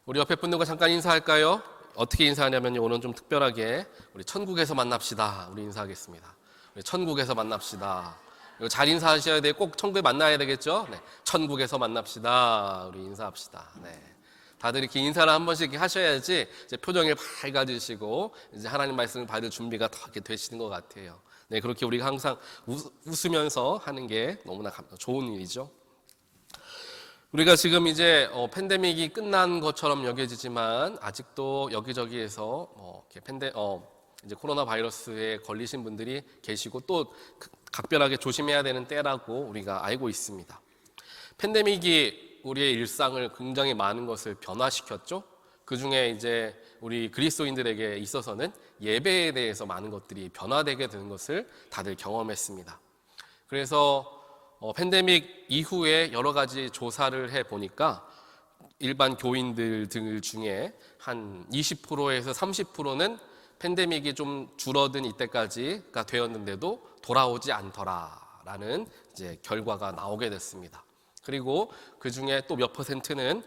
우리 옆에 분들과 잠깐 인사할까요? 어떻게 인사하냐면요, 오늘 좀 특별하게 우리 천국에서 만납시다. 우리 인사하겠습니다. 우리 천국에서 만납시다. 이거 잘 인사하셔야 돼요. 꼭 천국에 만나야 되겠죠? 네, 천국에서 만납시다. 우리 인사합시다. 네. 다들 이렇게 인사를 한 번씩 이렇게 하셔야지 이제 표정이 밝아지시고 이제 하나님 말씀을 받을 준비가 더 이렇게 되시는 것 같아요. 네, 그렇게 우리가 항상 웃으면서 하는 게 너무나 좋은 일이죠. 우리가 지금 이제 팬데믹이 끝난 것처럼 여겨지지만 아직도 여기저기에서 이제 코로나 바이러스에 걸리신 분들이 계시고 또 각별하게 조심해야 되는 때라고 우리가 알고 있습니다. 팬데믹이 우리의 일상을 굉장히 많은 것을 변화시켰죠. 그 중에 이제 우리 그리스도인들에게 있어서는 예배에 대해서 많은 것들이 변화되게 되는 것을 다들 경험했습니다. 그래서 팬데믹 이후에 여러 가지 조사를 해 보니까 일반 교인들 중에 한 20%에서 30%는 팬데믹이 좀 줄어든 이때까지가 되었는데도 돌아오지 않더라라는 이제 결과가 나오게 됐습니다. 그리고 그 중에 또 몇 퍼센트는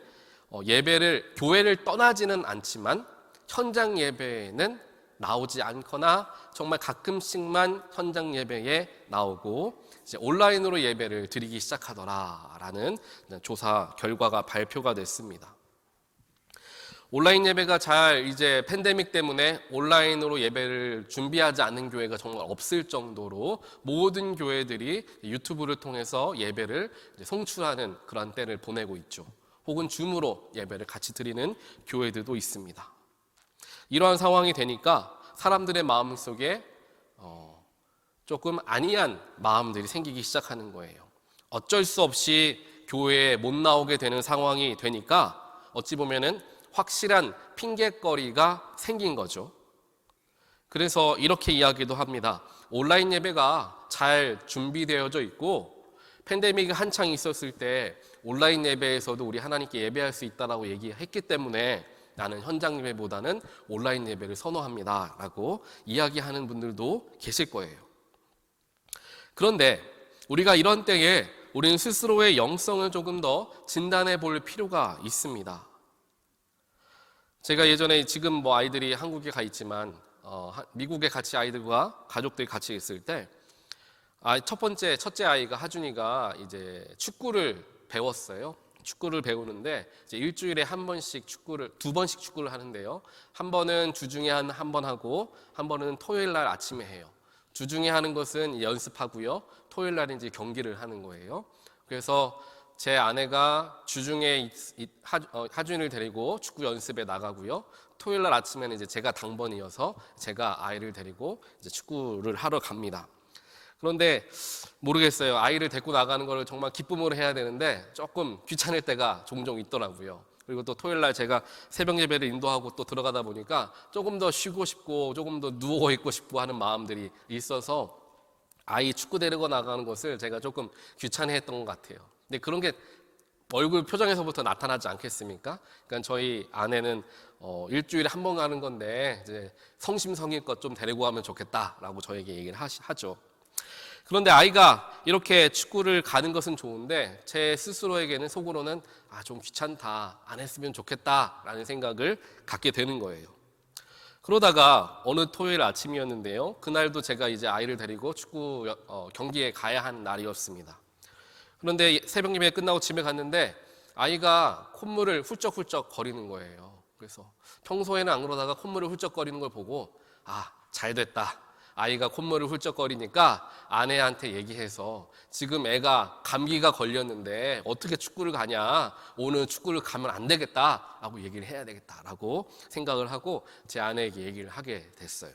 교회를 떠나지는 않지만 현장 예배에는 나오지 않거나 정말 가끔씩만 현장 예배에 나오고 이제 온라인으로 예배를 드리기 시작하더라라는 조사 결과가 발표가 됐습니다. 온라인 예배가 이제 팬데믹 때문에 온라인으로 예배를 준비하지 않는 교회가 정말 없을 정도로 모든 교회들이 유튜브를 통해서 예배를 송출하는 그런 때를 보내고 있죠. 혹은 줌으로 예배를 같이 드리는 교회들도 있습니다. 이러한 상황이 되니까 사람들의 마음속에 조금 안이한 마음들이 생기기 시작하는 거예요. 어쩔 수 없이 교회에 못 나오게 되는 상황이 되니까 어찌 보면은 확실한 핑계거리가 생긴 거죠. 그래서 이렇게 이야기도 합니다. 온라인 예배가 잘 준비되어져 있고 팬데믹이 한창 있었을 때 온라인 예배에서도 우리 하나님께 예배할 수 있다라고 얘기했기 때문에 나는 현장 예배보다는 온라인 예배를 선호합니다 라고 이야기하는 분들도 계실 거예요. 그런데 우리가 이런 때에 우리는 스스로의 영성을 조금 더 진단해 볼 필요가 있습니다. 제가 예전에 지금 아이들이 한국에 가 있지만 미국에 같이 아이들과 가족들이 같이 있을 때 첫째 아이가 하준이가 이제 축구를 배웠어요. 축구를 배우는데 이제 일주일에 두 번씩 축구를 하는데요. 한 번은 주중에 한 번 하고 한 번은 토요일 날 아침에 해요. 주중에 하는 것은 연습하고요. 토요일 날 이제 경기를 하는 거예요. 그래서 제 아내가 주중에 하준이를 데리고 축구 연습에 나가고요. 토요일 날 아침에는 이제 제가 당번이어서 제가 아이를 데리고 이제 축구를 하러 갑니다. 그런데 모르겠어요. 아이를 데리고 나가는 걸 정말 기쁨으로 해야 되는데 조금 귀찮을 때가 종종 있더라고요. 그리고 또 토요일 날 제가 새벽 예배를 인도하고 또 들어가다 보니까 조금 더 쉬고 싶고 조금 더 누워 있고 싶고 하는 마음들이 있어서 아이 축구 데리고 나가는 것을 제가 조금 귀찮아했던 것 같아요. 근데 그런 게 얼굴 표정에서부터 나타나지 않겠습니까? 그러니까 저희 아내는 일주일에 한 번 가는 건데 이제 성심성의껏 좀 데리고 가면 좋겠다라고 저에게 얘기를 하죠. 그런데 아이가 이렇게 축구를 가는 것은 좋은데 제 스스로에게는 속으로는 좀 귀찮다, 안 했으면 좋겠다라는 생각을 갖게 되는 거예요. 그러다가 어느 토요일 아침이었는데요. 그날도 제가 이제 아이를 데리고 축구 경기에 가야 하는 날이었습니다. 그런데 새벽 예배 끝나고 집에 갔는데 아이가 콧물을 훌쩍훌쩍 거리는 거예요. 그래서 평소에는 안 그러다가 콧물을 훌쩍거리는 걸 보고 잘 됐다. 아이가 콧물을 훌쩍거리니까 아내한테 얘기해서 지금 애가 감기가 걸렸는데 어떻게 축구를 가냐, 오늘 축구를 가면 안 되겠다라고 얘기를 해야 되겠다라고 생각을 하고 제 아내에게 얘기를 하게 됐어요.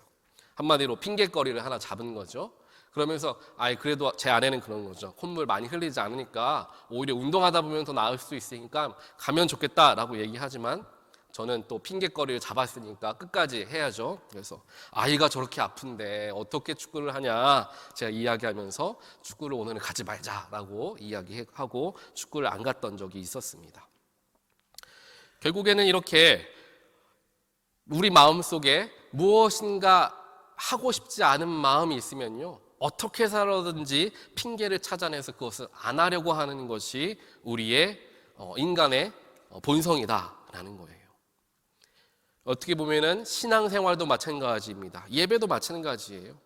한마디로 핑계거리를 하나 잡은 거죠. 그러면서 그래도 제 아내는 그런 거죠. 콧물 많이 흘리지 않으니까 오히려 운동하다 보면 더 나을 수 있으니까 가면 좋겠다라고 얘기하지만 저는 또 핑계거리를 잡았으니까 끝까지 해야죠. 그래서 아이가 저렇게 아픈데 어떻게 축구를 하냐 제가 이야기하면서 축구를 오늘은 가지 말자라고 이야기하고 축구를 안 갔던 적이 있었습니다. 결국에는 이렇게 우리 마음속에 무엇인가 하고 싶지 않은 마음이 있으면요, 어떻게 살아든지 핑계를 찾아내서 그것을 안 하려고 하는 것이 우리의 인간의 본성이다라는 거예요. 어떻게 보면은 신앙생활도 마찬가지입니다. 예배도 마찬가지예요.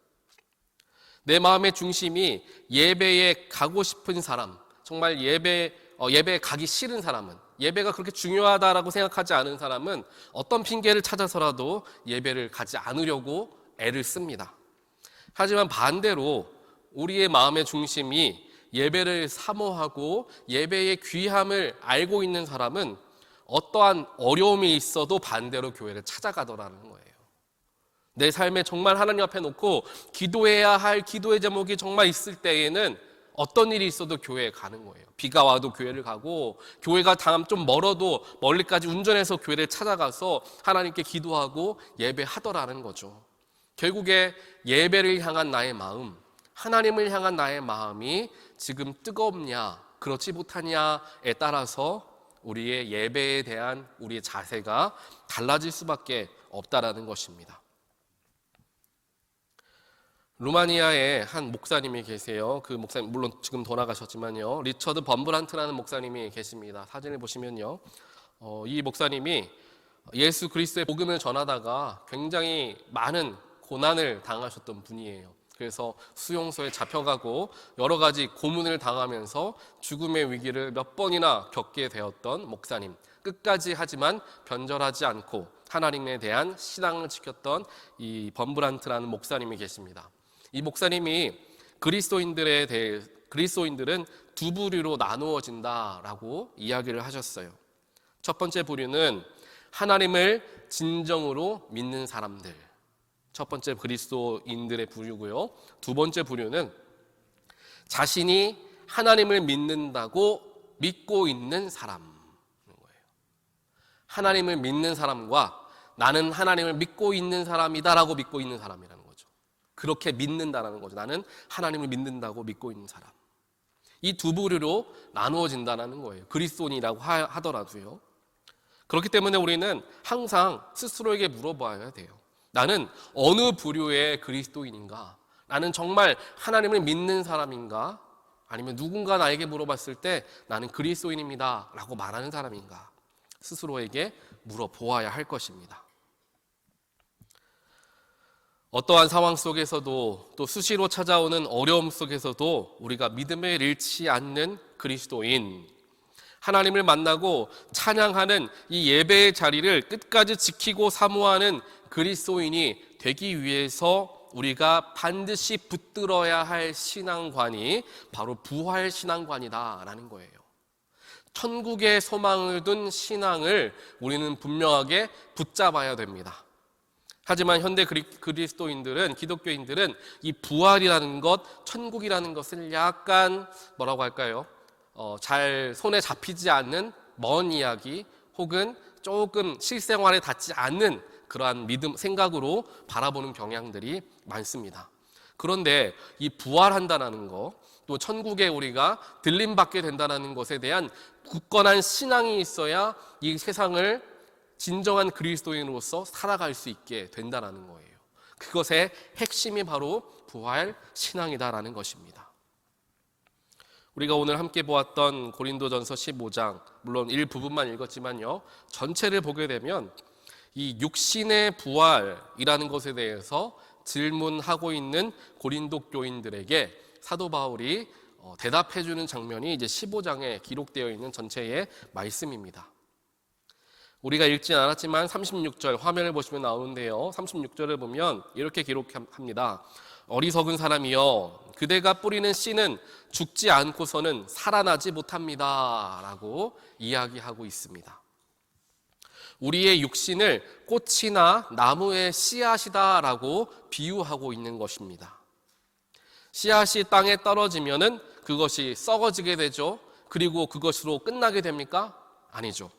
내 마음의 중심이 예배에 가고 싶은 사람, 정말 예배에 가기 싫은 사람은, 예배가 그렇게 중요하다라고 생각하지 않은 사람은 어떤 핑계를 찾아서라도 예배를 가지 않으려고 애를 씁니다. 하지만 반대로 우리의 마음의 중심이 예배를 사모하고 예배의 귀함을 알고 있는 사람은 어떠한 어려움이 있어도 반대로 교회를 찾아가더라는 거예요. 내 삶에 정말 하나님 앞에 놓고 기도해야 할 기도의 제목이 정말 있을 때에는 어떤 일이 있어도 교회에 가는 거예요. 비가 와도 교회를 가고, 교회가 좀 멀어도 멀리까지 운전해서 교회를 찾아가서 하나님께 기도하고 예배하더라는 거죠. 결국에 예배를 향한 나의 마음, 하나님을 향한 나의 마음이 지금 뜨겁냐 그렇지 못하냐에 따라서 우리의 예배에 대한 우리의 자세가 달라질 수밖에 없다라는 것입니다. 루마니아에 한 목사님이 계세요. 그 목사님 물론 지금 돌아가셨지만요, 리처드 범브란트라는 목사님이 계십니다. 사진을 보시면요, 이 목사님이 예수 그리스도의 복음을 전하다가 굉장히 많은 고난을 당하셨던 분이에요. 그래서 수용소에 잡혀가고 여러 가지 고문을 당하면서 죽음의 위기를 몇 번이나 겪게 되었던 목사님, 끝까지 하지만 변절하지 않고 하나님에 대한 신앙을 지켰던 이 범브란트라는 목사님이 계십니다. 이 목사님이 그리스도인들은 두 부류로 나누어진다라고 이야기를 하셨어요. 첫 번째 부류는 하나님을 진정으로 믿는 사람들, 첫 번째 그리스도인들의 부류고요. 두 번째 부류는 자신이 하나님을 믿는다고 믿고 있는 사람인 거예요. 하나님을 믿는 사람과 나는 하나님을 믿고 있는 사람이다라고 믿고 있는 사람이라는 거죠. 그렇게 믿는다라는 거죠. 나는 하나님을 믿는다고 믿고 있는 사람. 이 두 부류로 나누어진다는 거예요. 그리스도인이라고 하더라도요. 그렇기 때문에 우리는 항상 스스로에게 물어봐야 돼요. 나는 어느 부류의 그리스도인인가? 나는 정말 하나님을 믿는 사람인가? 아니면 누군가 나에게 물어봤을 때 나는 그리스도인입니다 라고 말하는 사람인가? 스스로에게 물어보아야 할 것입니다. 어떠한 상황 속에서도 또 수시로 찾아오는 어려움 속에서도 우리가 믿음을 잃지 않는 그리스도인, 하나님을 만나고 찬양하는 이 예배의 자리를 끝까지 지키고 사모하는 그리스도인이 되기 위해서 우리가 반드시 붙들어야 할 신앙관이 바로 부활 신앙관이다라는 거예요. 천국의 소망을 둔 신앙을 우리는 분명하게 붙잡아야 됩니다. 하지만 현대 그리스도인들은, 기독교인들은 이 부활이라는 것, 천국이라는 것을 약간 뭐라고 할까요? 잘 손에 잡히지 않는 먼 이야기, 혹은 조금 실생활에 닿지 않는 그러한 믿음, 생각으로 바라보는 경향들이 많습니다. 그런데 이 부활한다는 것, 또 천국에 우리가 들림받게 된다는 것에 대한 굳건한 신앙이 있어야 이 세상을 진정한 그리스도인으로서 살아갈 수 있게 된다는 거예요. 그것의 핵심이 바로 부활 신앙이다라는 것입니다. 우리가 오늘 함께 보았던 고린도전서 15장, 물론 일부분만 읽었지만요, 전체를 보게 되면 이 육신의 부활이라는 것에 대해서 질문하고 있는 고린도 교인들에게 사도 바울이 대답해주는 장면이 이제 15장에 기록되어 있는 전체의 말씀입니다. 우리가 읽진 않았지만 36절 화면을 보시면 나오는데요, 36절을 보면 이렇게 기록합니다. 어리석은 사람이여, 그대가 뿌리는 씨는 죽지 않고서는 살아나지 못합니다 라고 이야기하고 있습니다. 우리의 육신을 꽃이나 나무의 씨앗이다라고 비유하고 있는 것입니다. 씨앗이 땅에 떨어지면은 그것이 썩어지게 되죠. 그리고 그것으로 끝나게 됩니까? 아니죠.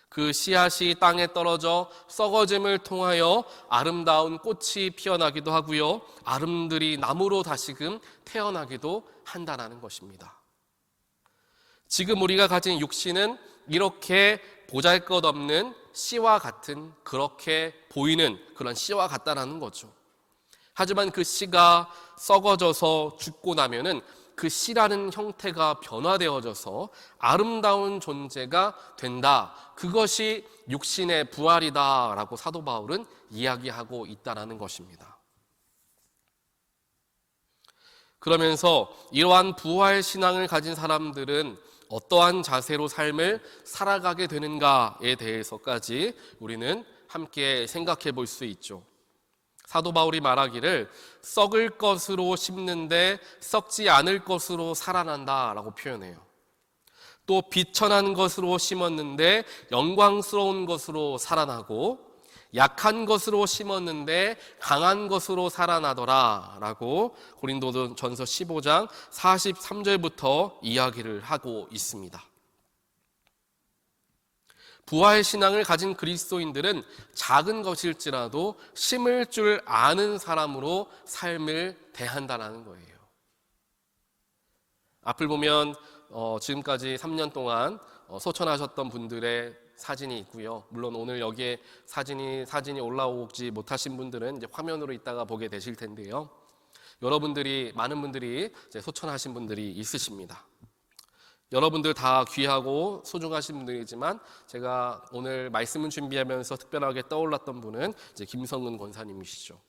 그 씨앗이 땅에 떨어져 썩어짐을 통하여 아름다운 꽃이 피어나기도 하고요, 아름드리 나무로 다시금 태어나기도 한다는 것입니다. 지금 우리가 가진 육신은 이렇게 보잘것없는 씨와 같은, 그렇게 보이는 그런 씨와 같다라는 거죠. 하지만 그 씨가 썩어져서 죽고 나면은 그 씨라는 형태가 변화되어져서 아름다운 존재가 된다. 그것이 육신의 부활이다라고 사도 바울은 이야기하고 있다라는 것입니다. 그러면서 이러한 부활 신앙을 가진 사람들은 어떠한 자세로 삶을 살아가게 되는가에 대해서까지 우리는 함께 생각해 볼 수 있죠. 사도 바울이 말하기를 썩을 것으로 심는데 썩지 않을 것으로 살아난다라고 표현해요. 또 비천한 것으로 심었는데 영광스러운 것으로 살아나고, 약한 것으로 심었는데 강한 것으로 살아나더라 라고 고린도전서 15장 43절부터 이야기를 하고 있습니다. 부활 신앙을 가진 그리스도인들은 작은 것일지라도 심을 줄 아는 사람으로 삶을 대한다는 거예요. 앞을 보면 지금까지 3년 동안 소천하셨던 분들의 사진이 있고요. 물론 오늘 여기에 사진이 올라오지 못하신 분들은 이제 화면으로 이따가 보게 되실 텐데요. 많은 분들이 이제 소천하신 분들이 있으십니다. 여러분들 다 귀하고 소중하신 분들이지만 제가 오늘 말씀을 준비하면서 특별하게 떠올랐던 분은 이제 김성근 권사님이시죠.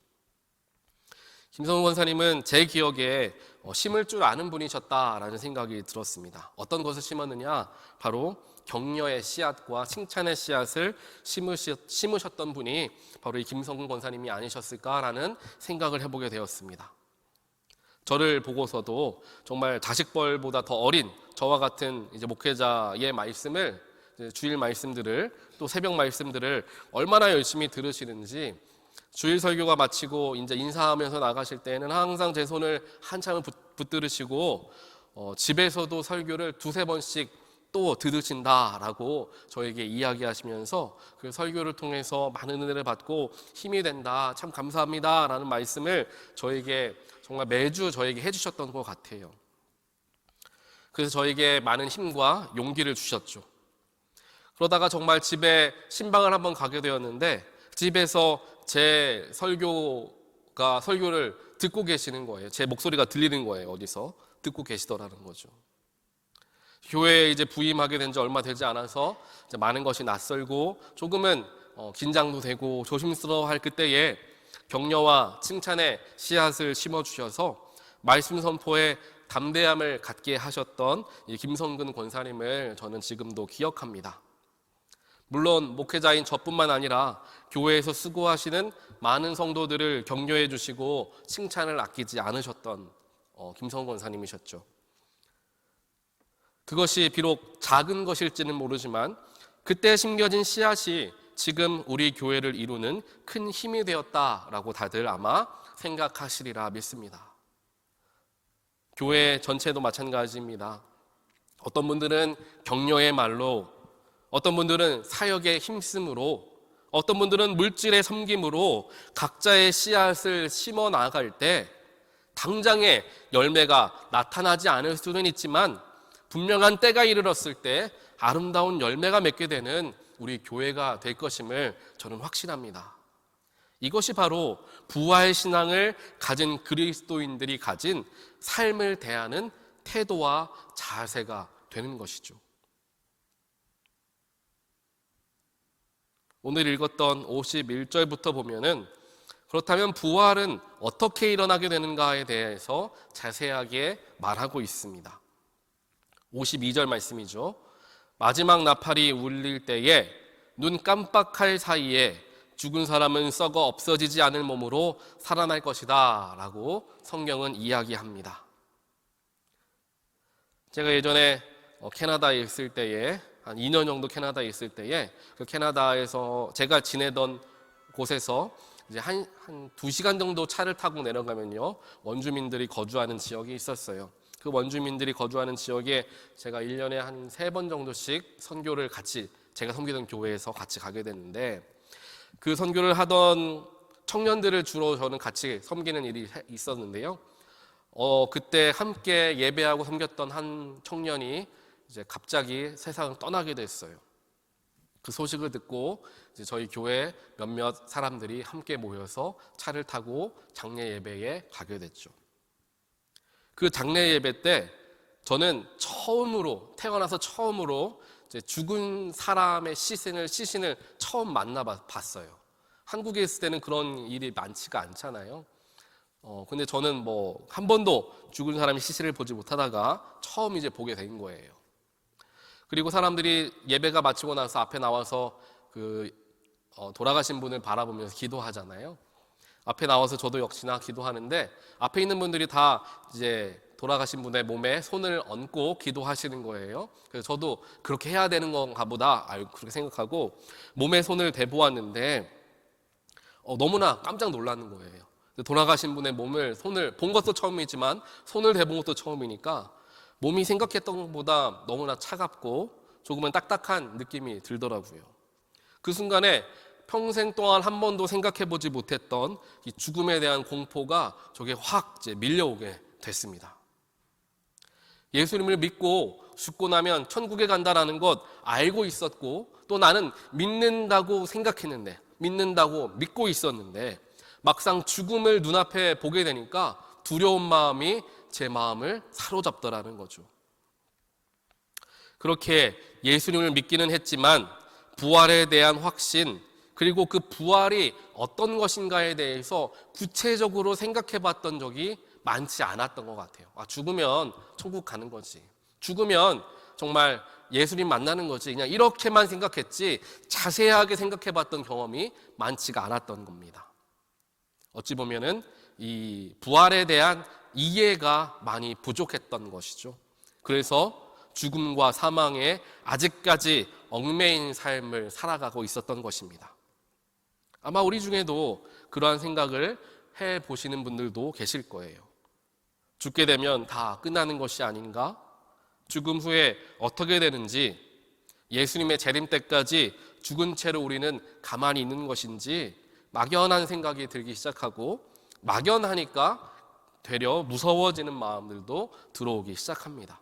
김성근 권사님은 제 기억에 심을 줄 아는 분이셨다라는 생각이 들었습니다. 어떤 것을 심었느냐? 바로 격려의 씨앗과 칭찬의 씨앗을 심으셨던 분이 바로 이 김성근 권사님이 아니셨을까라는 생각을 해보게 되었습니다. 저를 보고서도 정말 자식벌보다 더 어린 저와 같은 이제 목회자의 말씀을, 주일 말씀들을, 또 새벽 말씀들을 얼마나 열심히 들으시는지, 주일 설교가 마치고 이제 인사하면서 나가실 때는 항상 제 손을 한참을 붙들으시고 집에서도 설교를 두세 번씩 또 들으신다라고 저에게 이야기하시면서 그 설교를 통해서 많은 은혜를 받고 힘이 된다, 참 감사합니다라는 말씀을 저에게 정말 매주 저에게 해주셨던 것 같아요. 그래서 저에게 많은 힘과 용기를 주셨죠. 그러다가 정말 집에 신방을 한번 가게 되었는데 집에서 제 설교를 듣고 계시는 거예요. 제 목소리가 들리는 거예요. 어디서 듣고 계시더라는 거죠. 교회에 이제 부임하게 된 지 얼마 되지 않아서 이제 많은 것이 낯설고 조금은 긴장도 되고 조심스러워할 그때에 격려와 칭찬의 씨앗을 심어주셔서 말씀 선포에 담대함을 갖게 하셨던 이 김성근 권사님을 저는 지금도 기억합니다. 물론 목회자인 저뿐만 아니라 교회에서 수고하시는 많은 성도들을 격려해 주시고 칭찬을 아끼지 않으셨던 김성근 권사님이셨죠. 그것이 비록 작은 것일지는 모르지만 그때 심겨진 씨앗이 지금 우리 교회를 이루는 큰 힘이 되었다라고 다들 아마 생각하시리라 믿습니다. 교회 전체도 마찬가지입니다. 어떤 분들은 격려의 말로, 어떤 분들은 사역의 힘씀으로, 어떤 분들은 물질의 섬김으로 각자의 씨앗을 심어 나갈 때 당장의 열매가 나타나지 않을 수는 있지만 분명한 때가 이르렀을 때 아름다운 열매가 맺게 되는 우리 교회가 될 것임을 저는 확신합니다. 이것이 바로 부활 신앙을 가진 그리스도인들이 가진 삶을 대하는 태도와 자세가 되는 것이죠. 오늘 읽었던 51절부터 보면은 그렇다면 부활은 어떻게 일어나게 되는가에 대해서 자세하게 말하고 있습니다. 52절 말씀이죠. 마지막 나팔이 울릴 때에 눈 깜빡할 사이에 죽은 사람은 썩어 없어지지 않을 몸으로 살아날 것이다 라고 성경은 이야기합니다. 제가 예전에 캐나다에 있을 때에 한 2년 정도 캐나다에 있을 때에 그 캐나다에서 제가 지내던 곳에서 이제 한 2시간 정도 차를 타고 내려가면요 원주민들이 거주하는 지역이 있었어요. 그 원주민들이 거주하는 지역에 제가 1년에 한 3번 정도씩 선교를 같이, 제가 섬기던 교회에서 같이 가게 됐는데 그 선교를 하던 청년들을 주로 저는 같이 섬기는 일이 있었는데요. 그때 함께 예배하고 섬겼던 한 청년이 이제 갑자기 세상을 떠나게 됐어요. 그 소식을 듣고 이제 저희 교회 몇몇 사람들이 함께 모여서 차를 타고 장례 예배에 가게 됐죠. 그 장례 예배 때 저는 태어나서 처음으로 이제 죽은 사람의 시신을 처음 만나봤어요. 한국에 있을 때는 그런 일이 많지가 않잖아요. 근데 저는 한 번도 죽은 사람의 시신을 보지 못하다가 처음 이제 보게 된 거예요. 그리고 사람들이 예배가 마치고 나서 앞에 나와서 돌아가신 분을 바라보면서 기도하잖아요. 앞에 나와서 저도 역시나 기도하는데 앞에 있는 분들이 다 이제 돌아가신 분의 몸에 손을 얹고 기도하시는 거예요. 그래서 저도 그렇게 해야 되는 건가 보다 그렇게 생각하고 몸에 손을 대보았는데 너무나 깜짝 놀라는 거예요. 돌아가신 분의 손을 본 것도 처음이지만 손을 대본 것도 처음이니까 몸이 생각했던 것보다 너무나 차갑고 조금은 딱딱한 느낌이 들더라고요. 그 순간에 평생 동안 한 번도 생각해보지 못했던 이 죽음에 대한 공포가 저게 확 이제 밀려오게 됐습니다. 예수님을 믿고 죽고 나면 천국에 간다라는 것 알고 있었고 또 나는 믿는다고 생각했는데 믿는다고 믿고 있었는데 막상 죽음을 눈앞에 보게 되니까 두려운 마음이 제 마음을 사로잡더라는 거죠. 그렇게 예수님을 믿기는 했지만 부활에 대한 확신 그리고 그 부활이 어떤 것인가에 대해서 구체적으로 생각해 봤던 적이 많지 않았던 것 같아요. 죽으면 천국 가는 거지. 죽으면 정말 예수님 만나는 거지. 그냥 이렇게만 생각했지 자세하게 생각해 봤던 경험이 많지가 않았던 겁니다. 어찌 보면은 이 부활에 대한 이해가 많이 부족했던 것이죠. 그래서 죽음과 사망에 아직까지 얽매인 삶을 살아가고 있었던 것입니다. 아마 우리 중에도 그러한 생각을 해보시는 분들도 계실 거예요. 죽게 되면 다 끝나는 것이 아닌가? 죽음 후에 어떻게 되는지, 예수님의 재림 때까지 죽은 채로 우리는 가만히 있는 것인지 막연한 생각이 들기 시작하고 막연하니까 되려 무서워지는 마음들도 들어오기 시작합니다.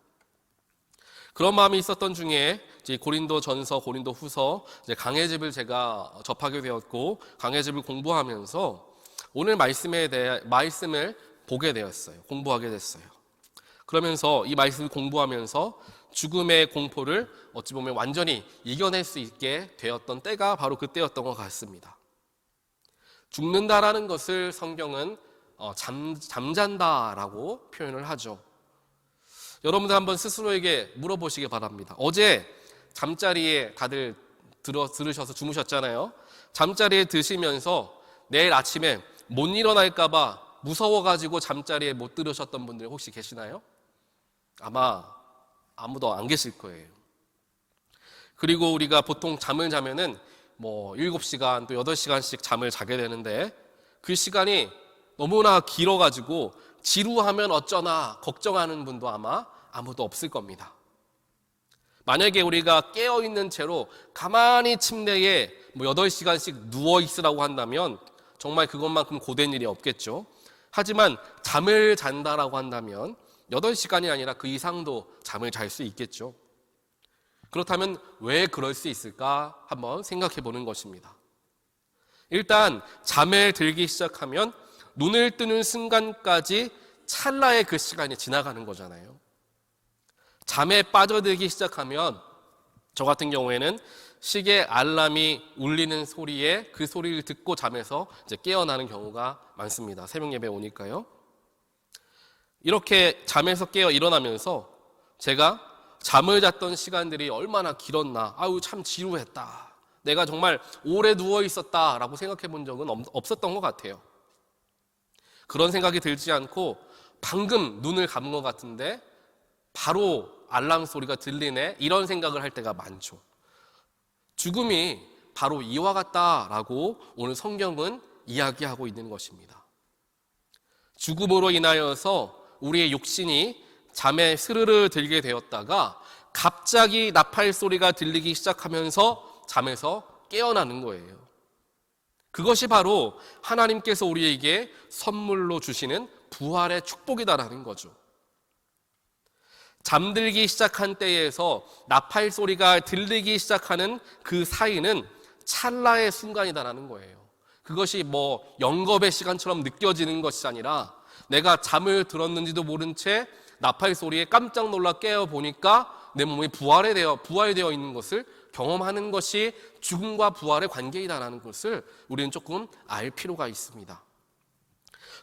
그런 마음이 있었던 중에 이제 고린도전서, 고린도후서 강해집을 제가 접하게 되었고 강해집을 공부하면서 오늘 말씀을 보게 되었어요. 공부하게 됐어요. 그러면서 이 말씀을 공부하면서 죽음의 공포를 어찌 보면 완전히 이겨낼 수 있게 되었던 때가 바로 그때였던 것 같습니다. 죽는다라는 것을 성경은 잠잔다라고 표현을 하죠. 여러분들 한번 스스로에게 물어보시기 바랍니다. 어제 잠자리에 다들 들으셔서 주무셨잖아요. 잠자리에 드시면서 내일 아침에 못 일어날까 봐 무서워가지고 잠자리에 못 들으셨던 분들 혹시 계시나요? 아마 아무도 안 계실 거예요. 그리고 우리가 보통 잠을 자면은 7시간 또 8시간씩 잠을 자게 되는데 그 시간이 너무나 길어가지고 지루하면 어쩌나 걱정하는 분도 아마 아무도 없을 겁니다. 만약에 우리가 깨어있는 채로 가만히 침대에 8시간씩 누워있으라고 한다면 정말 그것만큼 고된 일이 없겠죠. 하지만 잠을 잔다라고 한다면 8시간이 아니라 그 이상도 잠을 잘 수 있겠죠. 그렇다면 왜 그럴 수 있을까 한번 생각해 보는 것입니다. 일단 잠에 들기 시작하면 눈을 뜨는 순간까지 찰나의 그 시간이 지나가는 거잖아요. 잠에 빠져들기 시작하면 저 같은 경우에는 시계 알람이 울리는 소리에 그 소리를 듣고 잠에서 이제 깨어나는 경우가 많습니다. 새벽 예배 오니까요. 이렇게 잠에서 깨어 일어나면서 제가 잠을 잤던 시간들이 얼마나 길었나, 참 지루했다, 내가 정말 오래 누워 있었다라고 생각해 본 적은 없었던 것 같아요. 그런 생각이 들지 않고 방금 눈을 감은 것 같은데 바로 알람 소리가 들리네, 이런 생각을 할 때가 많죠. 죽음이 바로 이와 같다라고 오늘 성경은 이야기하고 있는 것입니다. 죽음으로 인하여서 우리의 육신이 잠에 스르르 들게 되었다가 갑자기 나팔 소리가 들리기 시작하면서 잠에서 깨어나는 거예요. 그것이 바로 하나님께서 우리에게 선물로 주시는 부활의 축복이다라는 거죠. 잠들기 시작한 때에서 나팔 소리가 들리기 시작하는 그 사이는 찰나의 순간이다라는 거예요. 그것이 영겁의 시간처럼 느껴지는 것이 아니라 내가 잠을 들었는지도 모른 채 나팔 소리에 깜짝 놀라 깨어 보니까 내 몸이 부활되어 있는 것을 경험하는 것이 죽음과 부활의 관계이다라는 것을 우리는 조금 알 필요가 있습니다.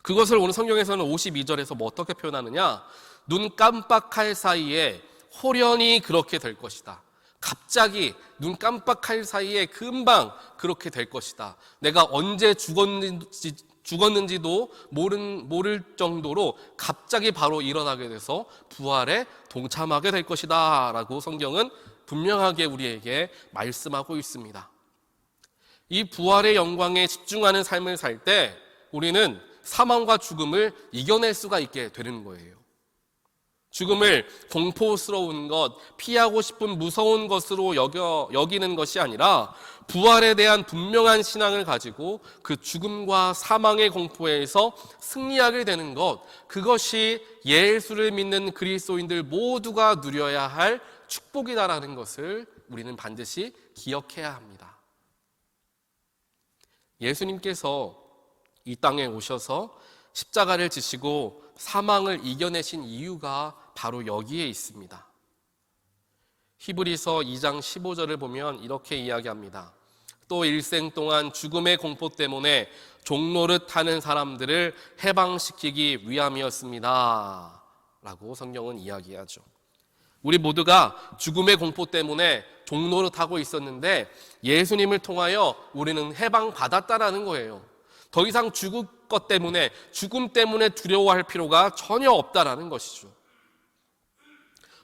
그것을 오늘 성경에서는 52절에서 뭐 어떻게 표현하느냐? 눈 깜빡할 사이에 호련히 그렇게 될 것이다. 갑자기 눈 깜빡할 사이에 금방 그렇게 될 것이다. 내가 언제 죽었는지도 모를 정도로 갑자기 바로 일어나게 돼서 부활에 동참하게 될 것이다 라고 성경은 분명하게 우리에게 말씀하고 있습니다. 이 부활의 영광에 집중하는 삶을 살 때 우리는 사망과 죽음을 이겨낼 수가 있게 되는 거예요. 죽음을 공포스러운 것, 피하고 싶은 무서운 것으로 여기는 것이 아니라 부활에 대한 분명한 신앙을 가지고 그 죽음과 사망의 공포에서 승리하게 되는 것, 그것이 예수를 믿는 그리스도인들 모두가 누려야 할 축복이다라는 것을 우리는 반드시 기억해야 합니다. 예수님께서 이 땅에 오셔서 십자가를 지시고 사망을 이겨내신 이유가 바로 여기에 있습니다. 히브리서 2장 15절을 보면 이렇게 이야기합니다. 또 일생 동안 죽음의 공포 때문에 종노릇 하는 사람들을 해방시키기 위함이었습니다 라고 성경은 이야기하죠. 우리 모두가 죽음의 공포 때문에 종노릇하고 있었는데 예수님을 통하여 우리는 해방받았다라는 거예요. 더 이상 죽을 것 때문에, 죽음 때문에 두려워할 필요가 전혀 없다라는 것이죠.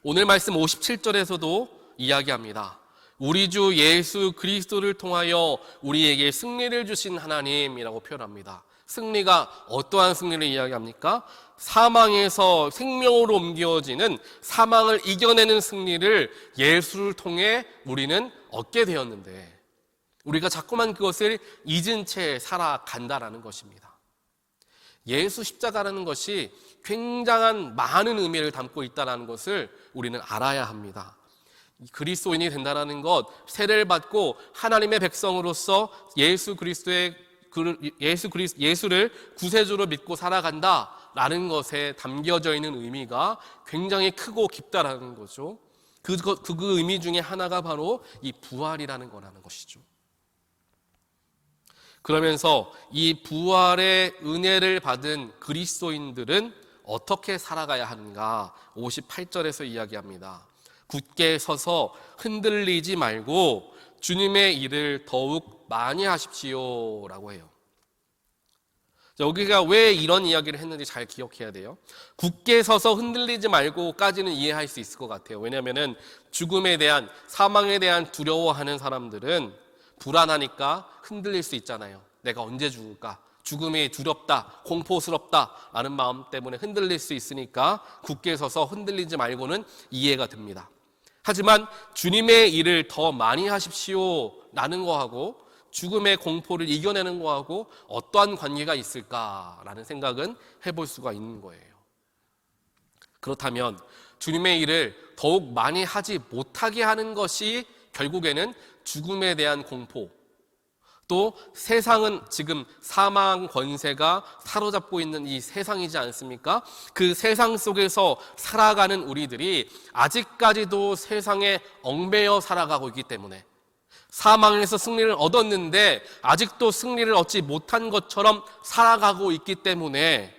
오늘 말씀 57절에서도 이야기합니다. 우리 주 예수 그리스도를 통하여 우리에게 승리를 주신 하나님이라고 표현합니다. 승리가 어떠한 승리를 이야기합니까? 사망에서 생명으로 옮겨지는, 사망을 이겨내는 승리를 예수를 통해 우리는 얻게 되었는데 우리가 자꾸만 그것을 잊은 채 살아간다라는 것입니다. 예수 십자가라는 것이 굉장한 많은 의미를 담고 있다는 것을 우리는 알아야 합니다. 그리스도인이 된다는 것, 세례를 받고 하나님의 백성으로서 예수를 구세주로 믿고 살아간다라는 것에 담겨져 있는 의미가 굉장히 크고 깊다라는 거죠. 그 의미 중에 하나가 바로 이 부활이라는 거라는 것이죠. 그러면서 이 부활의 은혜를 받은 그리스도인들은 어떻게 살아가야 하는가? 58절에서 이야기합니다. 굳게 서서 흔들리지 말고 주님의 일을 더욱 많이 하십시오 라고 해요. 여기가 왜 이런 이야기를 했는지 잘 기억해야 돼요. 굳게 서서 흔들리지 말고까지는 이해할 수 있을 것 같아요. 왜냐하면 죽음에 대한, 사망에 대한 두려워하는 사람들은 불안하니까 흔들릴 수 있잖아요. 내가 언제 죽을까? 죽음이 두렵다, 공포스럽다 라는 마음 때문에 흔들릴 수 있으니까 굳게 서서 흔들리지 말고는 이해가 됩니다. 하지만 주님의 일을 더 많이 하십시오 라는 거하고 죽음의 공포를 이겨내는 거하고 어떠한 관계가 있을까라는 생각은 해볼 수가 있는 거예요. 그렇다면 주님의 일을 더욱 많이 하지 못하게 하는 것이 결국에는 죽음에 대한 공포, 또 세상은 지금 사망 권세가 사로잡고 있는 이 세상이지 않습니까? 그 세상 속에서 살아가는 우리들이 아직까지도 세상에 얽매여 살아가고 있기 때문에, 사망에서 승리를 얻었는데 아직도 승리를 얻지 못한 것처럼 살아가고 있기 때문에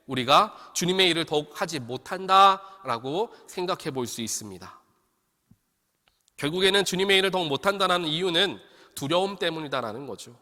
우리가 주님의 일을 더욱 하지 못한다라고 생각해 볼 수 있습니다. 결국에는 주님의 일을 더욱 못한다는 이유는 두려움 때문이다라는 거죠.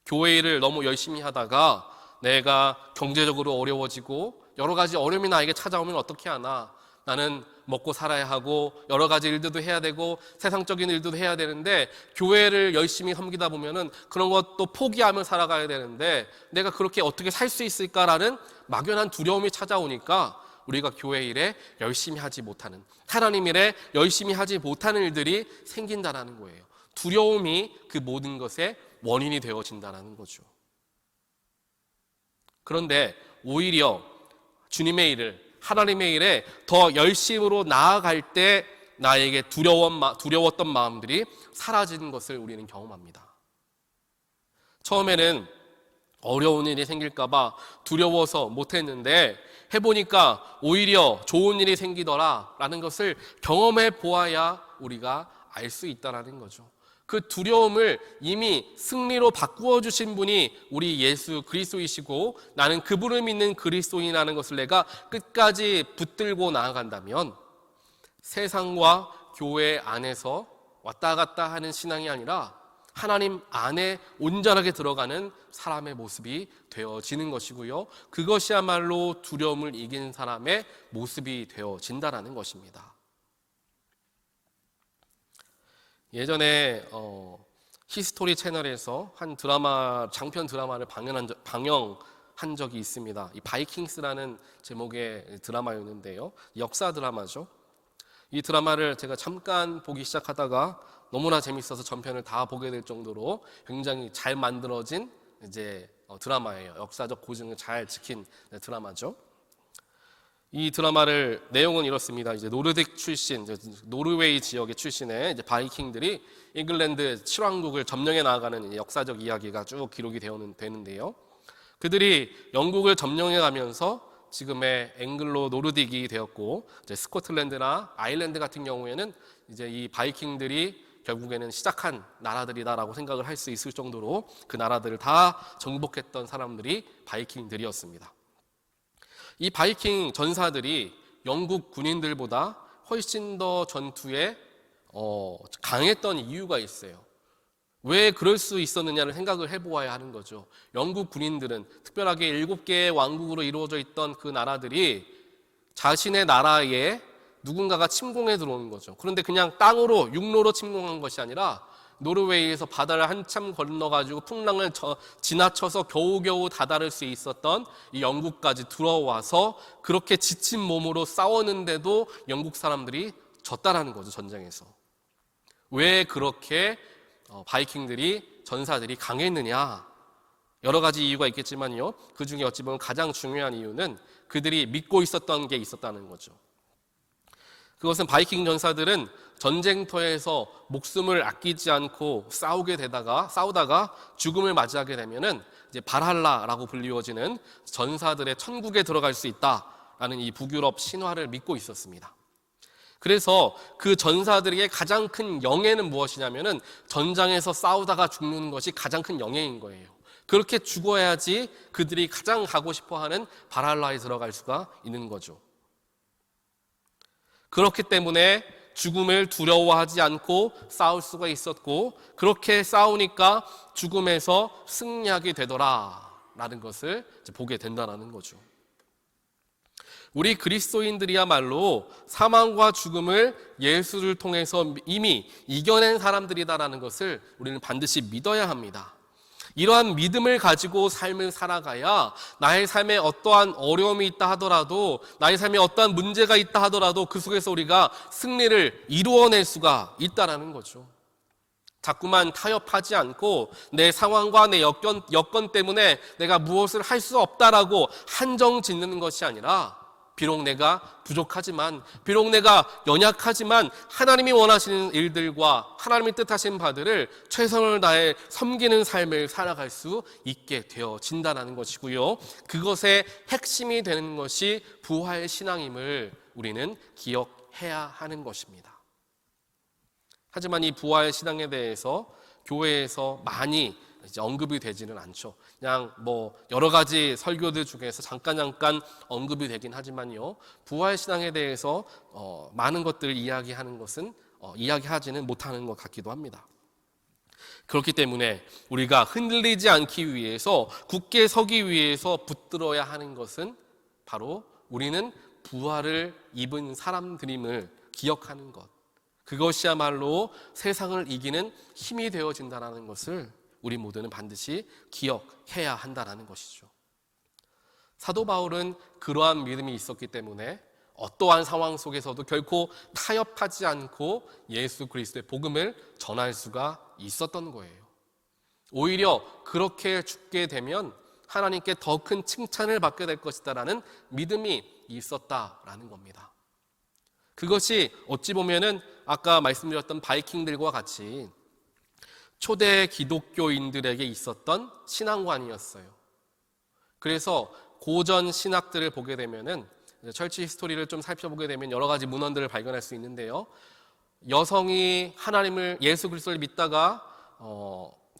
교회 일을 너무 열심히 하다가 내가 경제적으로 어려워지고 여러 가지 어려움이 나에게 찾아오면 어떻게 하나, 나는 먹고 살아야 하고 여러 가지 일들도 해야 되고 세상적인 일도 해야 되는데 교회를 열심히 섬기다 보면은 그런 것도 포기하며 살아가야 되는데 내가 그렇게 어떻게 살 수 있을까라는 막연한 두려움이 찾아오니까 우리가 교회 일에 열심히 하지 못하는, 하나님 일에 열심히 하지 못하는 일들이 생긴다라는 거예요. 두려움이 그 모든 것의 원인이 되어진다는 거죠. 그런데 오히려 주님의 일을, 하나님의 일에 더 열심으로 나아갈 때 나에게 두려웠던 마음들이 사라지는 것을 우리는 경험합니다. 처음에는 어려운 일이 생길까봐 두려워서 못했는데 해보니까 오히려 좋은 일이 생기더라 라는 것을 경험해 보아야 우리가 알 수 있다는 거죠. 그 두려움을 이미 승리로 바꾸어 주신 분이 우리 예수 그리스도이시고 나는 그분을 믿는 그리스도인이라는 것을 내가 끝까지 붙들고 나아간다면 세상과 교회 안에서 왔다 갔다 하는 신앙이 아니라 하나님 안에 온전하게 들어가는 사람의 모습이 되어지는 것이고요. 그것이야말로 두려움을 이긴 사람의 모습이 되어진다는 것입니다. 예전에 히스토리 채널에서 한 드라마, 장편 드라마를 방영한 적이 있습니다. 이 바이킹스라는 제목의 드라마였는데요. 역사 드라마죠. 이 드라마를 제가 잠깐 보기 시작하다가 너무나 재밌어서 전편을 다 보게 될 정도로 굉장히 잘 만들어진 드라마예요. 역사적 고증을 잘 지킨 드라마죠. 이 드라마를 내용은 이렇습니다. 노르딕 출신, 노르웨이 지역의 출신의 바이킹들이 잉글랜드 칠왕국을 점령해 나아가는 역사적 이야기가 쭉 기록이 되는데요. 그들이 영국을 점령해 가면서 지금의 앵글로 노르딕이 되었고, 스코틀랜드나 아일랜드 같은 경우에는 이 바이킹들이 결국에는 시작한 나라들이다라고 생각을 할 수 있을 정도로 그 나라들을 다 정복했던 사람들이 바이킹들이었습니다. 이 바이킹 전사들이 영국 군인들보다 훨씬 더 전투에 강했던 이유가 있어요. 왜 그럴 수 있었느냐를 생각을 해보아야 하는 거죠. 영국 군인들은 특별하게 7개의 왕국으로 이루어져 있던 그 나라들이 자신의 나라에 누군가가 침공해 들어오는 거죠. 그런데 그냥 땅으로 육로로 침공한 것이 아니라 노르웨이에서 바다를 한참 건너가지고 풍랑을 지나쳐서 겨우겨우 다다를 수 있었던 이 영국까지 들어와서 그렇게 지친 몸으로 싸웠는데도 영국 사람들이 졌다라는 거죠, 전쟁에서. 왜 그렇게 바이킹들이, 전사들이 강했느냐? 여러 가지 이유가 있겠지만요, 그 중에 어찌 보면 가장 중요한 이유는 그들이 믿고 있었던 게 있었다는 거죠. 그것은 바이킹 전사들은 전쟁터에서 목숨을 아끼지 않고 싸우다가 죽음을 맞이하게 되면은 발할라라고 불리워지는 전사들의 천국에 들어갈 수 있다라는 이 북유럽 신화를 믿고 있었습니다. 그래서 그 전사들에게 가장 큰 영예는 무엇이냐면은 전장에서 싸우다가 죽는 것이 가장 큰 영예인 거예요. 그렇게 죽어야지 그들이 가장 가고 싶어하는 발할라에 들어갈 수가 있는 거죠. 그렇기 때문에 죽음을 두려워하지 않고 싸울 수가 있었고, 그렇게 싸우니까 죽음에서 승리하게 되더라라는 것을 보게 된다는 거죠. 우리 그리스도인들이야말로 사망과 죽음을 예수를 통해서 이미 이겨낸 사람들이다라는 것을 우리는 반드시 믿어야 합니다. 이러한 믿음을 가지고 삶을 살아가야 나의 삶에 어떠한 어려움이 있다 하더라도, 나의 삶에 어떠한 문제가 있다 하더라도 그 속에서 우리가 승리를 이루어낼 수가 있다는 거죠. 자꾸만 타협하지 않고 내 상황과 내 여건 때문에 내가 무엇을 할 수 없다라고 한정 짓는 것이 아니라, 비록 내가 부족하지만, 비록 내가 연약하지만 하나님이 원하시는 일들과 하나님이 뜻하신 바들을 최선을 다해 섬기는 삶을 살아갈 수 있게 되어진다는 것이고요. 그것의 핵심이 되는 것이 부활 신앙임을 우리는 기억해야 하는 것입니다. 하지만 이 부활 신앙에 대해서 교회에서 많이 언급이 되지는 않죠. 그냥 여러 가지 설교들 중에서 잠깐 언급이 되긴 하지만요, 부활 신앙에 대해서 많은 것들을 이야기하지는 못하는 것 같기도 합니다. 그렇기 때문에 우리가 흔들리지 않기 위해서, 굳게 서기 위해서 붙들어야 하는 것은 바로 우리는 부활을 입은 사람들임을 기억하는 것. 그것이야말로 세상을 이기는 힘이 되어진다는 것을 우리 모두는 반드시 기억해야 한다는 것이죠. 사도 바울은 그러한 믿음이 있었기 때문에 어떠한 상황 속에서도 결코 타협하지 않고 예수 그리스도의 복음을 전할 수가 있었던 거예요. 오히려 그렇게 죽게 되면 하나님께 더 큰 칭찬을 받게 될 것이다라는 믿음이 있었다라는 겁니다. 그것이 어찌 보면은 아까 말씀드렸던 바이킹들과 같이 초대 기독교인들에게 있었던 신앙관이었어요. 그래서 고전 신학들을 보게 되면은 철치 히스토리를 좀 살펴보게 되면 여러 가지 문헌들을 발견할 수 있는데요. 여성이 하나님을 예수 그리스도를 믿다가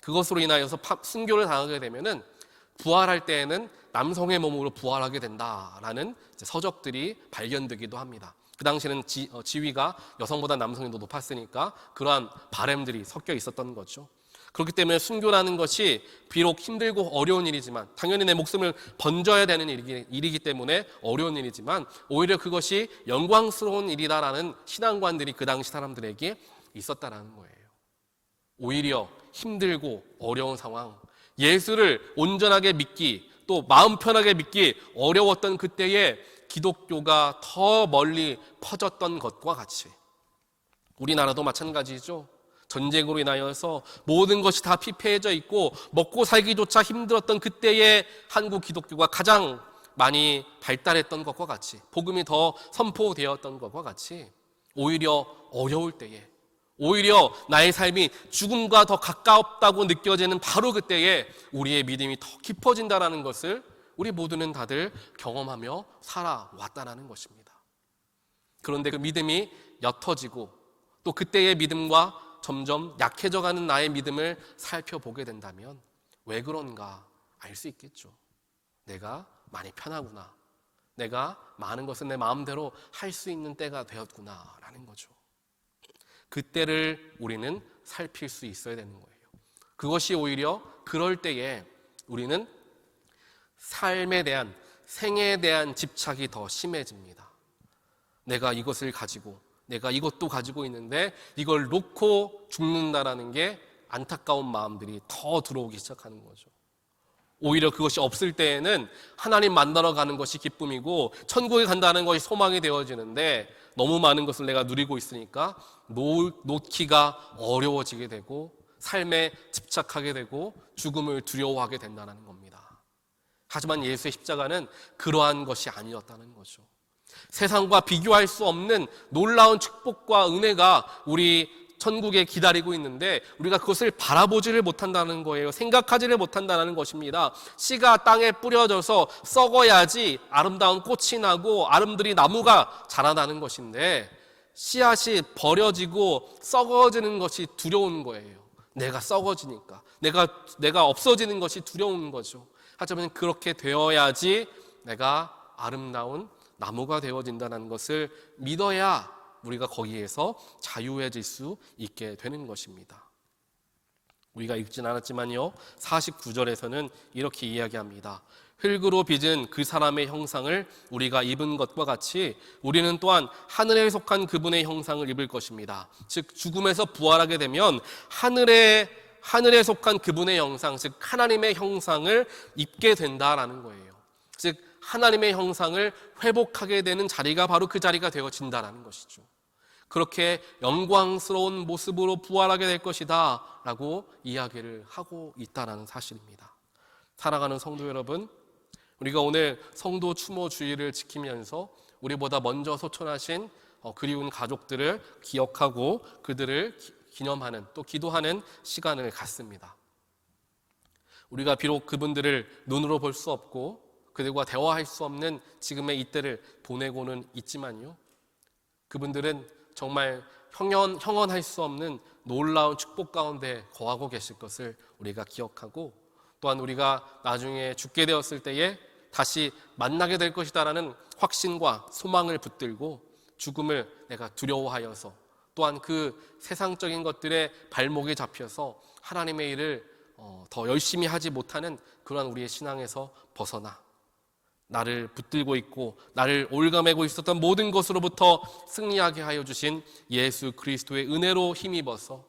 그것으로 인하여서 순교를 당하게 되면은 부활할 때에는 남성의 몸으로 부활하게 된다라는 서적들이 발견되기도 합니다. 그 당시에는 지위가 여성보다 남성이 더 높았으니까 그러한 바램들이 섞여 있었던 거죠. 그렇기 때문에 순교라는 것이 비록 힘들고 어려운 일이지만, 당연히 내 목숨을 번져야 되는 일이기 때문에 어려운 일이지만 오히려 그것이 영광스러운 일이다라는 신앙관들이 그 당시 사람들에게 있었다라는 거예요. 오히려 힘들고 어려운 상황, 예수를 온전하게 믿기, 또 마음 편하게 믿기 어려웠던 그때에 기독교가 더 멀리 퍼졌던 것과 같이 우리나라도 마찬가지죠. 전쟁으로 인하여서 모든 것이 다 피폐해져 있고 먹고 살기조차 힘들었던 그때에 한국 기독교가 가장 많이 발달했던 것과 같이, 복음이 더 선포되었던 것과 같이 오히려 어려울 때에, 오히려 나의 삶이 죽음과 더 가깝다고 느껴지는 바로 그때에 우리의 믿음이 더 깊어진다는 것을 우리 모두는 다들 경험하며 살아왔다는 것입니다. 그런데 그 믿음이 옅어지고 또 그때의 믿음과 점점 약해져가는 나의 믿음을 살펴보게 된다면 왜 그런가 알 수 있겠죠. 내가 많이 편하구나, 내가 많은 것을 내 마음대로 할 수 있는 때가 되었구나 라는 거죠. 그때를 우리는 살필 수 있어야 되는 거예요. 그것이 오히려 그럴 때에 우리는 삶에 대한, 생에 대한 집착이 더 심해집니다. 내가 이것을 가지고, 내가 이것도 가지고 있는데 이걸 놓고 죽는다라는 게 안타까운 마음들이 더 들어오기 시작하는 거죠. 오히려 그것이 없을 때에는 하나님 만나러 가는 것이 기쁨이고 천국에 간다는 것이 소망이 되어지는데 너무 많은 것을 내가 누리고 있으니까 놓기가 어려워지게 되고 삶에 집착하게 되고 죽음을 두려워하게 된다는 겁니다. 하지만 예수의 십자가는 그러한 것이 아니었다는 거죠. 세상과 비교할 수 없는 놀라운 축복과 은혜가 우리 천국에 기다리고 있는데 우리가 그것을 바라보지를 못한다는 거예요. 생각하지를 못한다는 것입니다. 씨가 땅에 뿌려져서 썩어야지 아름다운 꽃이 나고 아름드리 나무가 자라나는 것인데 씨앗이 버려지고 썩어지는 것이 두려운 거예요. 내가 썩어지니까, 내가 없어지는 것이 두려운 거죠. 하지만 그렇게 되어야지 내가 아름다운 나무가 되어진다는 것을 믿어야 우리가 거기에서 자유해질 수 있게 되는 것입니다. 우리가 읽진 않았지만요, 49절에서는 이렇게 이야기합니다. 흙으로 빚은 그 사람의 형상을 우리가 입은 것과 같이 우리는 또한 하늘에 속한 그분의 형상을 입을 것입니다. 즉 죽음에서 부활하게 되면 하늘에 속한 그분의 형상, 즉 하나님의 형상을 입게 된다라는 거예요. 즉 하나님의 형상을 회복하게 되는 자리가 바로 그 자리가 되어진다라는 것이죠. 그렇게 영광스러운 모습으로 부활하게 될 것이다 라고 이야기를 하고 있다는 사실입니다. 사랑하는 성도 여러분, 우리가 오늘 성도 추모 주일을 지키면서 우리보다 먼저 소천하신 그리운 가족들을 기억하고 그들을 기념하는, 또 기도하는 시간을 갖습니다. 우리가 비록 그분들을 눈으로 볼 수 없고 그들과 대화할 수 없는 지금의 이때를 보내고는 있지만요, 그분들은 정말 형언할 수 없는 놀라운 축복 가운데 거하고 계실 것을 우리가 기억하고, 또한 우리가 나중에 죽게 되었을 때에 다시 만나게 될 것이다라는 확신과 소망을 붙들고 죽음을 내가 두려워하여서, 또한 그 세상적인 것들에 발목에 잡혀서 하나님의 일을 더 열심히 하지 못하는 그러한 우리의 신앙에서 벗어나 나를 붙들고 있고 나를 올가매고 있었던 모든 것으로부터 승리하게 하여 주신 예수 그리스도의 은혜로 힘입어서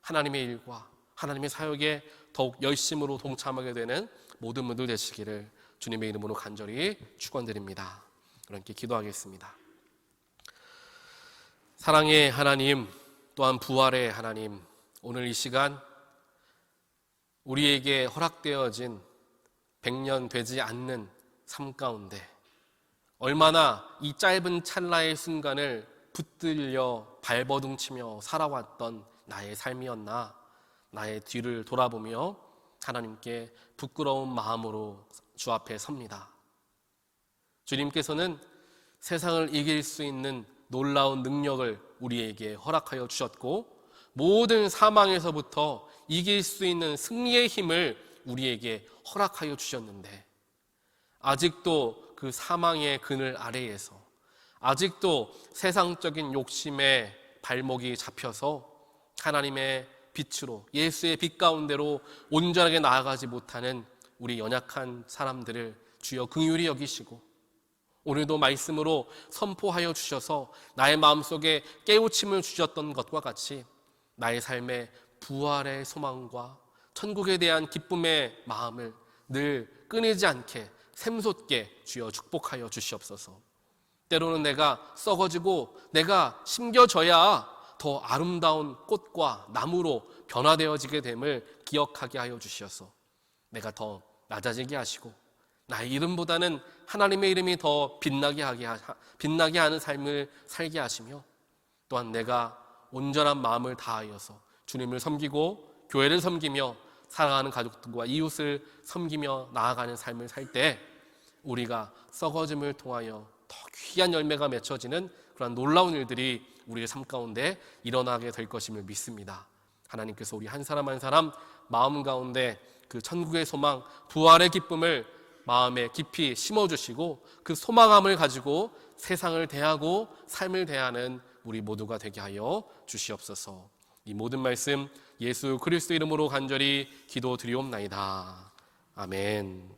하나님의 일과 하나님의 사역에 더욱 열심으로 동참하게 되는 모든 분들 되시기를 주님의 이름으로 간절히 축원드립니다. 그렇게 기도하겠습니다. 사랑의 하나님, 또한 부활의 하나님, 오늘 이 시간 우리에게 허락되어진 100년 되지 않는 삶 가운데 얼마나 이 짧은 찰나의 순간을 붙들려 발버둥치며 살아왔던 나의 삶이었나, 나의 뒤를 돌아보며 하나님께 부끄러운 마음으로 주 앞에 섭니다. 주님께서는 세상을 이길 수 있는 놀라운 능력을 우리에게 허락하여 주셨고, 모든 사망에서부터 이길 수 있는 승리의 힘을 우리에게 허락하여 주셨는데, 아직도 그 사망의 그늘 아래에서, 아직도 세상적인 욕심에 발목이 잡혀서 하나님의 빛으로, 예수의 빛 가운데로 온전하게 나아가지 못하는 우리 연약한 사람들을 주여 긍휼히 여기시고, 오늘도 말씀으로 선포하여 주셔서 나의 마음속에 깨우침을 주셨던 것과 같이 나의 삶에 부활의 소망과 천국에 대한 기쁨의 마음을 늘 끊이지 않게 샘솟게 주여 축복하여 주시옵소서. 때로는 내가 썩어지고 내가 심겨져야 더 아름다운 꽃과 나무로 변화되어지게 됨을 기억하게 하여 주시어서 내가 더 낮아지게 하시고 나의 이름보다는 하나님의 이름이 더 빛나게 하는 삶을 살게 하시며, 또한 내가 온전한 마음을 다하여서 주님을 섬기고 교회를 섬기며 사랑하는 가족들과 이웃을 섬기며 나아가는 삶을 살 때 우리가 썩어짐을 통하여 더 귀한 열매가 맺혀지는 그런 놀라운 일들이 우리의 삶 가운데 일어나게 될 것임을 믿습니다. 하나님께서 우리 한 사람 한 사람 마음 가운데 그 천국의 소망, 부활의 기쁨을 마음에 깊이 심어주시고 그 소망함을 가지고 세상을 대하고 삶을 대하는 우리 모두가 되게 하여 주시옵소서. 이 모든 말씀 예수 그리스도 이름으로 간절히 기도드리옵나이다. 아멘.